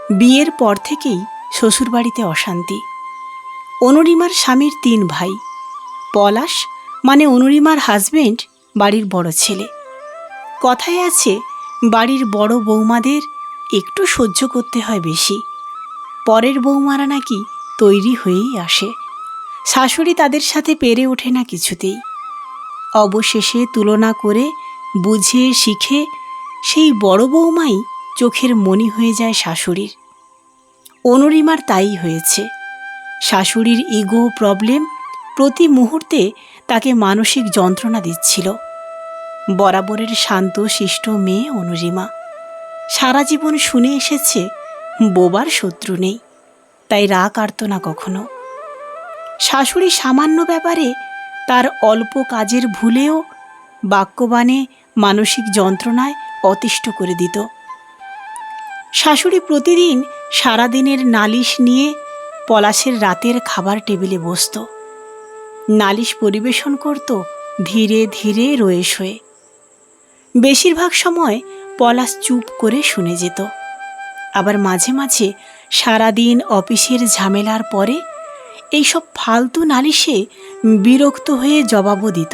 বিয়ের পর থেকেই শ্বশুরবাড়িতে অশান্তি। অনুরিমার স্বামীর 3 ভাই। পলাশ মানে অনুরিমার হাজবেন্ড বাড়ির বড় ছেলে। কথায় আছে, বাড়ির বড় বৌমাদের একটু সহ্য করতে হয় বেশি। পরের বৌমারা নাকি তৈরি হয়েই আসে। শাশুড়ি তাদের সাথে পেরে ওঠে না কিছুতেই। অবশেষে তুলনা করে বুঝে শিখে সেই বড় বৌমাই চোখের মণি হয়ে যায় শাশুড়ির। অনুরিমার তাই হয়েছে। শাশুড়ির ইগো প্রবলেম প্রতি মুহূর্তে তাকে মানসিক যন্ত্রণা দিচ্ছিল। বরাবরের শান্ত শিষ্ট মেয়ে অনুরিমা। সারা জীবন শুনে এসেছে বোবার শত্রু নেই, তাই রাগ আরত না কখনো। শাশুড়ি সামান্য ব্যাপারে তার অল্প কাজের ভুলেও বাক্যবাণে মানসিক যন্ত্রণায় অতিষ্ঠ করে দিত। শাশুড়ি প্রতিদিন সারাদিনের নালিশ নিয়ে পলাশের রাতের খাবার টেবিলে বসত। নালিশ পরিবেশন করত ধীরে ধীরে রয়ে শোয়ে। বেশিরভাগ সময় পলাশ চুপ করে শুনে যেত। আবার মাঝে মাঝে সারাদিন অফিসের ঝামেলার পরে এইসব ফালতু নালিশে বিরক্ত হয়ে জবাবও দিত।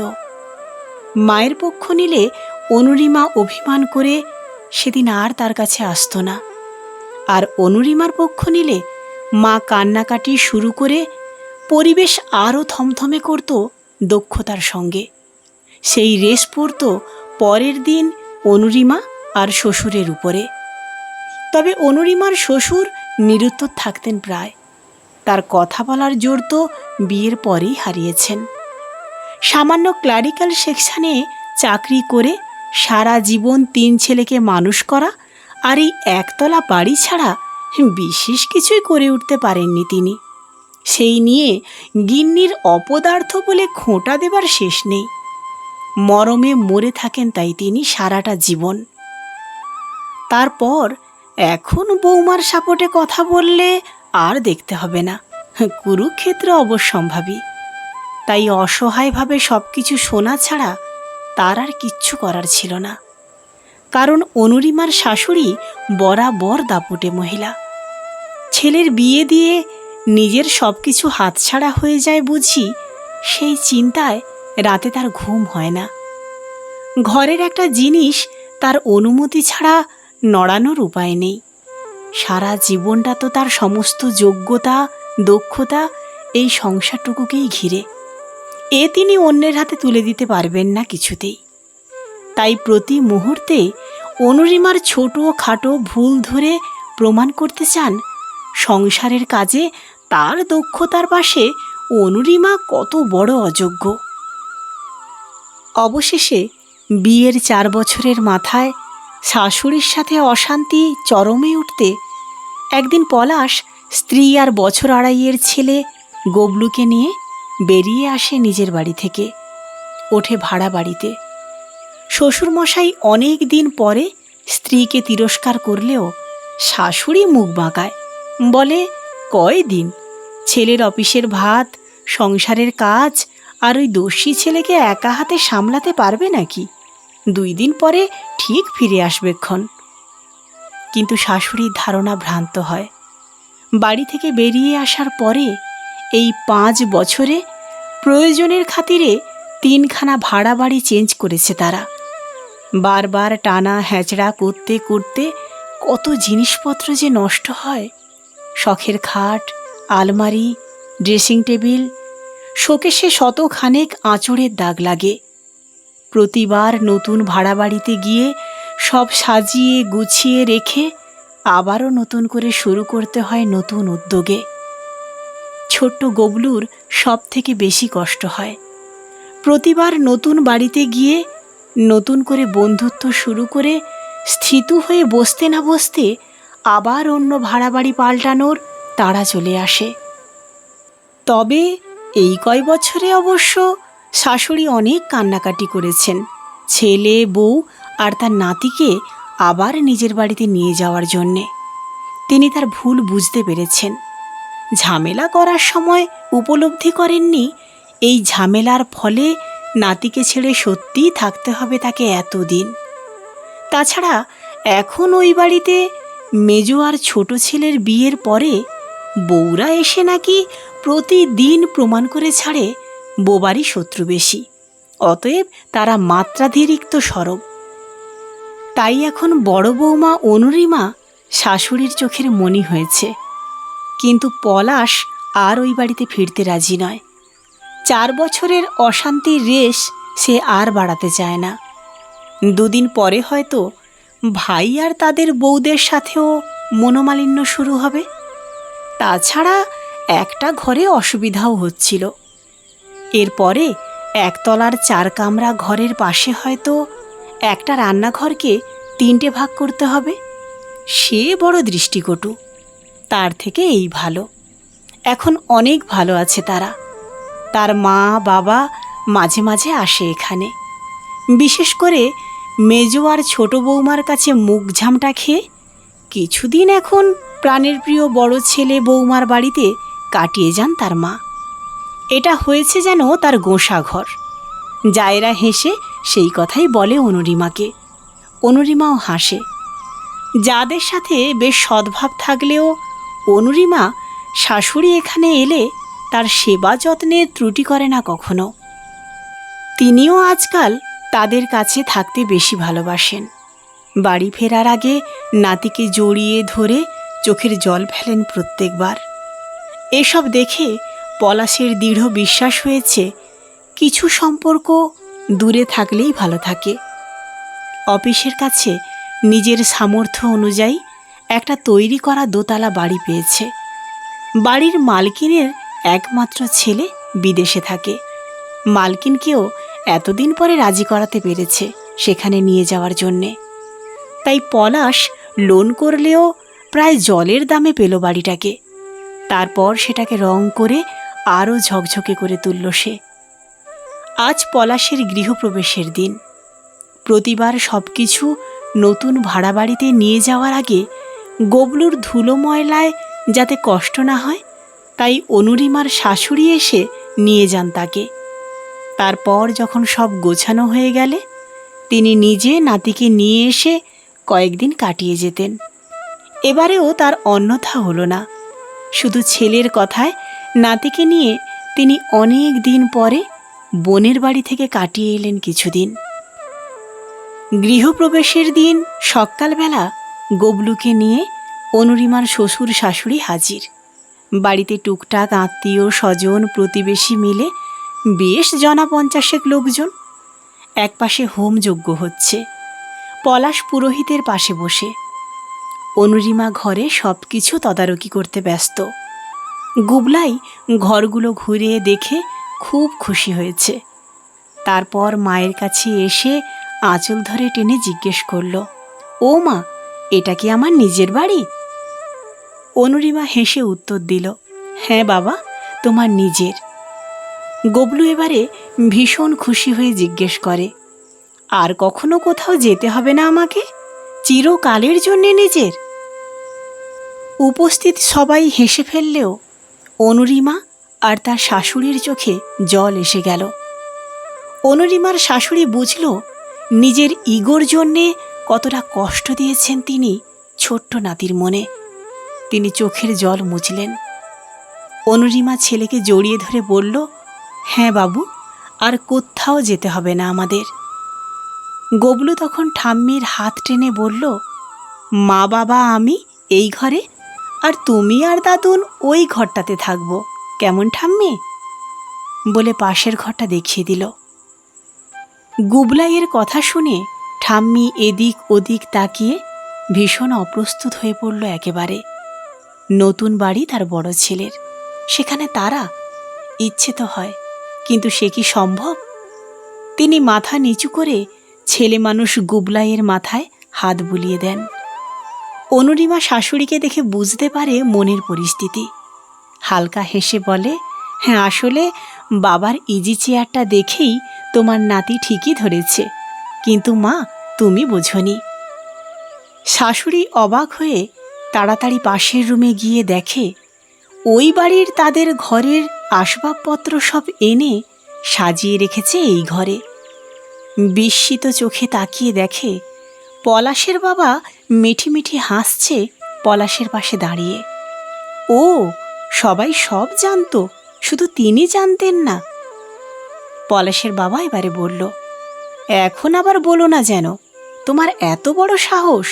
মায়ের পক্ষ নিলে অনুরিমা অভিমান করে সেদিন আর তার কাছে আসত না। আর অনুরিমার পক্ষ নিলে মা কান্নাকাটি শুরু করে পরিবেশ আরও থমথমে করত দক্ষতার সঙ্গে। সেই রেশ পড়ত পরের দিন অনুরিমা আর শ্বশুরের উপরে। তবে অনুরিমার শ্বশুর নিরুত্তর থাকতেন প্রায়। তার কথা বলার জোর তো বিয়ের পরেই হারিয়েছেন। সামান্য ক্লারিক্যাল সেকশনে চাকরি করে সারা জীবন 3 ছেলেকে মানুষ করা আর এই একতলা বাড়ি ছাড়া বিশেষ কিছুই করে উঠতে পারেননি তিনি। সেই নিয়ে গিন্নির অপদার্থ বলে খোঁটা দেবার শেষ নেই। মরমে মরে থাকেন তাই তিনি সারাটা জীবন। তারপর এখন বৌমার সাপোর্টে কথা বললে আর দেখতে হবে না, কুরুক্ষেত্র অবশ্যম্ভাবী। তাই অসহায়ভাবে সব কিছু শোনা ছাড়া তার আর কিচ্ছু করার ছিল না। কারণ অনুরিমার শাশুড়ি বরাবর দাপুটে মহিলা। ছেলের বিয়ে দিয়ে নিজের সব কিছু হাতছাড়া হয়ে যায় বুঝি, সেই চিন্তায় রাতে তার ঘুম হয় না। ঘরের একটা জিনিস তার অনুমতি ছাড়া নড়ানোর উপায় নেই। সারা জীবনটা তো তার সমস্ত যোগ্যতা দক্ষতা এই সংসারটুকুকেই ঘিরে। এ তিনি অন্যের হাতে তুলে দিতে পারবেন না কিছুতেই। তাই প্রতি মুহূর্তে অনুরিমার ছোট খাটো ভুল ধরে প্রমাণ করতে চান সংসারের কাজে তার দক্ষতার পাশে অনুরিমা কত বড় অযোগ্য। অবশেষে বিয়ের 4 বছরের মাথায় শাশুড়ির সাথে অশান্তি চরমে উঠতে একদিন পলাশ স্ত্রী আর বছর আড়াইয়ের ছেলে গবলুকে নিয়ে বেরিয়ে আসে নিজের বাড়ি থেকে। ওঠে ভাড়া বাড়িতে। শ্বশুরমশাই অনেক দিন পরে স্ত্রীকে তিরস্কার করলেও শাশুড়ি মুখ বাঁকায়, বলে কয়দিন, ছেলের অফিসের ভাত, সংসারের কাজ আর ওই দস্যি ছেলেকে একা হাতে সামলাতে পারবে নাকি? 2 দিন পরে ঠিক ফিরে আসবেক্ষণ। কিন্তু শাশুড়ির ধারণা ভ্রান্ত হয়। বাড়ি থেকে বেরিয়ে আসার পরে এই 5 বছরে প্রয়োজনের খাতিরে 3খানা ভাড়া বাড়ি চেঞ্জ করেছে তারা। বারবার টানা হ্যাচড়া করতে করতে কত জিনিসপত্র যে নষ্ট হয়। শখের খাট, আলমারি, ড্রেসিং টেবিল, শোকেসে শতখানেক আঁচড়ের দাগ লাগে। প্রতিবার নতুন ভাড়া বাড়িতে গিয়ে সব সাজিয়ে গুছিয়ে রেখে আবারও নতুন করে শুরু করতে হয় নতুন উদ্যোগে। ছোট্ট গবলুর সব থেকে বেশি কষ্ট হয়। প্রতিবার নতুন বাড়িতে গিয়ে নতুন করে বন্ধুত্ব শুরু করে স্থিত হয়ে বসতে না বসতে আবার অন্য ভাড়া বাড়ি পাল্টানোর তাড়া চলে আসে। তবে এই কয় বছরে অবশ্য শাশুড়ি অনেক কান্নাকাটি করেছেন ছেলে বউ আর তার নাতিকে আবার নিজের বাড়িতে নিয়ে যাওয়ার জন্যে। তিনি তার ভুল বুঝতে পেরেছেন। ঝামেলা করার সময় উপলব্ধি করেননি এই ঝামেলার ফলে নাতিকে ছেড়ে সত্যিই থাকতে হবে তাকে এতদিন। তাছাড়া এখন ওই বাড়িতে মেজো আর ছোট ছেলের বিয়ের পরে বউরা এসে নাকি প্রতিদিন প্রমাণ করে ছাড়ে বোবারই শত্রু বেশি, অতএব তারা মাত্রাতিরিক্ত সরব। তাই এখন বড় বৌমা অনুরিমা শাশুড়ির চোখের মণি হয়েছে, কিন্তু পলাশ আর ওই বাড়িতে ফিরতে রাজি নয়। 4 বছরের অশান্তির রেশ সে আর বাড়াতে চায় না। 2 দিন পরে হয়তো ভাই আর তাদের বউদের সাথেও মনোমালিন্য শুরু হবে। তাছাড়া একটা ঘরে অসুবিধাও হচ্ছিল। এরপরে 1 তলার 4 কামরা ঘরের পাশে হয়তো একটা রান্নাঘরকে 3টে ভাগ করতে হবে। সে বড় দৃষ্টিকটু। তার থেকে এই ভালো। এখন অনেক ভালো আছে তারা। তার মা বাবা মাঝে মাঝে আসে এখানে, বিশেষ করে মেজো আর ছোট বৌমার কাছে মুখ ঝামটা খেয়ে কিছুদিন এখন প্রাণের প্রিয় বড় ছেলে বৌমার বাড়িতে কাটিয়ে যান তার মা। এটা হয়েছে যেন তার গোঁসা ঘর। জায়েরা হেসে সেই কথাই বলে অনুরিমাকে। অনুরিমাও হাসে। যাদের সাথে বেশ সদ্ভাব থাকলেও অনুরিমা শাশুড়ি এখানে এলে তার সেবা যত্নের ত্রুটি করে না কখনো। তিনিও আজকাল তাদের কাছে থাকতে বেশি ভালোবাসেন। বাড়ি ফেরার আগে নাতিকে জড়িয়ে ধরে চোখের জল ফেলেন প্রত্যেকবার। এসব দেখে পলাশের দৃঢ় বিশ্বাস হয়েছে কিছু সম্পর্ক দূরে থাকলেই ভালো থাকে। অফিসের কাছে নিজের সামর্থ্য অনুযায়ী একটা তৈরি করা দোতলা বাড়ি পেয়েছে। বাড়ির মালকিনের একমাত্র ছেলে বিদেশে থাকে। মালকিনকেও এতদিন পরে রাজি করাতে পেরেছে সেখানে নিয়ে যাওয়ার জন্যে। তাই পলাশ লোন করলেও প্রায় জলের দামে পেল বাড়িটাকে। তারপর সেটাকে রং করে আরও ঝকঝকে করে তুলল সে। আজ পলাশের গৃহপ্রবেশের দিন। প্রতিবার সব কিছু নতুন ভাড়া বাড়িতে নিয়ে যাওয়ার আগে গবলুর ধুলো ময়লায় যাতে কষ্ট না হয়, তাই অনুরিমার শাশুড়ি এসে নিয়ে যান তাকে। তারপর যখন সব গোছানো হয়ে গেলে তিনি নিজে নাতিকে নিয়ে এসে কয়েকদিন কাটিয়ে যেতেন। এবারেও তার অন্যথা হলো না। শুধু ছেলের কথায় নাতিকে নিয়ে তিনি অনেক দিন পরে বোনের বাড়ি থেকে কাটিয়ে এলেন কিছুদিন। গৃহপ্রবেশের দিন সকালবেলা গবলুকে নিয়ে অনুরিমার শ্বশুর শাশুড়ি হাজির। বাড়িতে টুকটাক আত্মীয় স্বজন প্রতিবেশী মিলে বেশ জনা 50 লোকজন। একপাশে হোমযজ্ঞ হচ্ছে, পলাশ পুরোহিতের পাশে বসে। অনুরিমা ঘরে সব কিছু তদারকি করতে ব্যস্ত। গুবলাই ঘরগুলো ঘুরে দেখে খুব খুশি হয়েছে। তারপর মায়ের কাছে এসে আঁচল ধরে টেনে জিজ্ঞেস করল, ও মা, এটা কি আমার নিজের বাড়ি? অনুরিমা হেসে উত্তর দিল, হ্যাঁ বাবা, তোমার নিজের। গবলু এবারে ভীষণ খুশি হয়ে জিজ্ঞেস করে, আর কখনো কোথাও যেতে হবে না আমাকে? চিরকালের জন্যে নিজের? উপস্থিত সবাই হেসে ফেললেও অনুরিমা আর তার শাশুড়ির চোখে জল এসে গেল। অনুরিমার শাশুড়ি বুঝল নিজের ইগোর জন্যে কতটা কষ্ট দিয়েছেন তিনি ছোট্ট নাতির মনে। তিনি চোখের জল মুছলেন। অনুরিমা ছেলেকে জড়িয়ে ধরে বলল, হ্যাঁ বাবু, আর কোথাও যেতে হবে না আমাদের। গবলু তখন ঠাম্মির হাত টেনে বলল, মা বাবা আমি এই ঘরে, আর তুমি আর দাদুন ওই ঘরটাতে থাকবো, কেমন ঠাম্মি? বলে পাশের ঘরটা দেখিয়ে দিল। গুবলাইয়ের কথা শুনে ঠাম্মি এদিক ওদিক তাকিয়ে ভীষণ অপ্রস্তুত হয়ে পড়ল একেবারে। নতুন বাড়ি তার বড় ছেলের, সেখানে তারা। ইচ্ছে তো হয়, কিন্তু সে কি সম্ভব? তিনি মাথা নিচু করে ছেলে মানুষ গুবলাইয়ের মাথায় হাত বুলিয়ে দেন। অনুরিমা শাশুড়িকে দেখে বুঝতে পারে মনের পরিস্থিতি। হালকা হেসে বলে, হ্যাঁ, আসলে বাবার ইজি চেয়ারটা দেখেই তোমার নাতি ঠিকই ধরেছে, কিন্তু মা, তুমি বোঝনি। শাশুড়ি অবাক হয়ে তাড়াতাড়ি পাশের রুমে গিয়ে দেখে ওই বাড়ির তাদের ঘরের আসবাবপত্র সব এনে সাজিয়ে রেখেছে এই ঘরে। বিস্মিত চোখে তাকিয়ে দেখে পলাশের বাবা মিঠি মিঠি হাসছে পলাশের পাশে দাঁড়িয়ে। ও, সবাই সব জানতো, শুধু তিনি জানতেন না। পলাশের বাবা এবারে বলল, এখন আবার বলো না যেন, তোমার এত বড় সাহস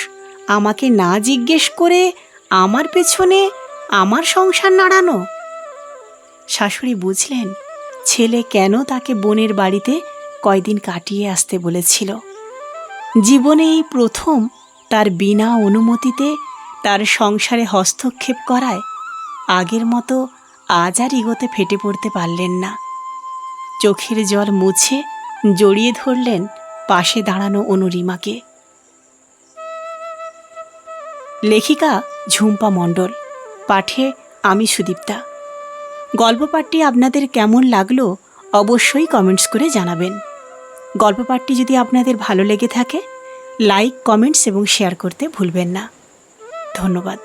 আমাকে না জিজ্ঞেস করে আমার পেছনে আমার সংসার নাড়ানো। শাশুড়ি বুঝলেন ছেলে কেন তাকে বোনের বাড়িতে কয়দিন কাটিয়ে আসতে বলেছিল। জীবনে এই প্রথম তার বিনা অনুমতিতে তার সংসারে হস্তক্ষেপ করায় আগের মতো আজ আর ইগোতে ফেটে পড়তে পারলেন না। চোখের জল মুছে জড়িয়ে ধরলেন পাশে দাঁড়ানো অনুরিমাকে। লেখিকা ঝুম্পা মণ্ডল, পাঠে আমি সুদীপ্তা। গল্প পাঠটি আপনাদের কেমন লাগলো অবশ্যই কমেন্টস করে জানাবেন। গল্প পাঠটি যদি আপনাদের ভালো লেগে থাকে লাইক, কমেন্টস এবং শেয়ার করতে ভুলবেন না। ধন্যবাদ।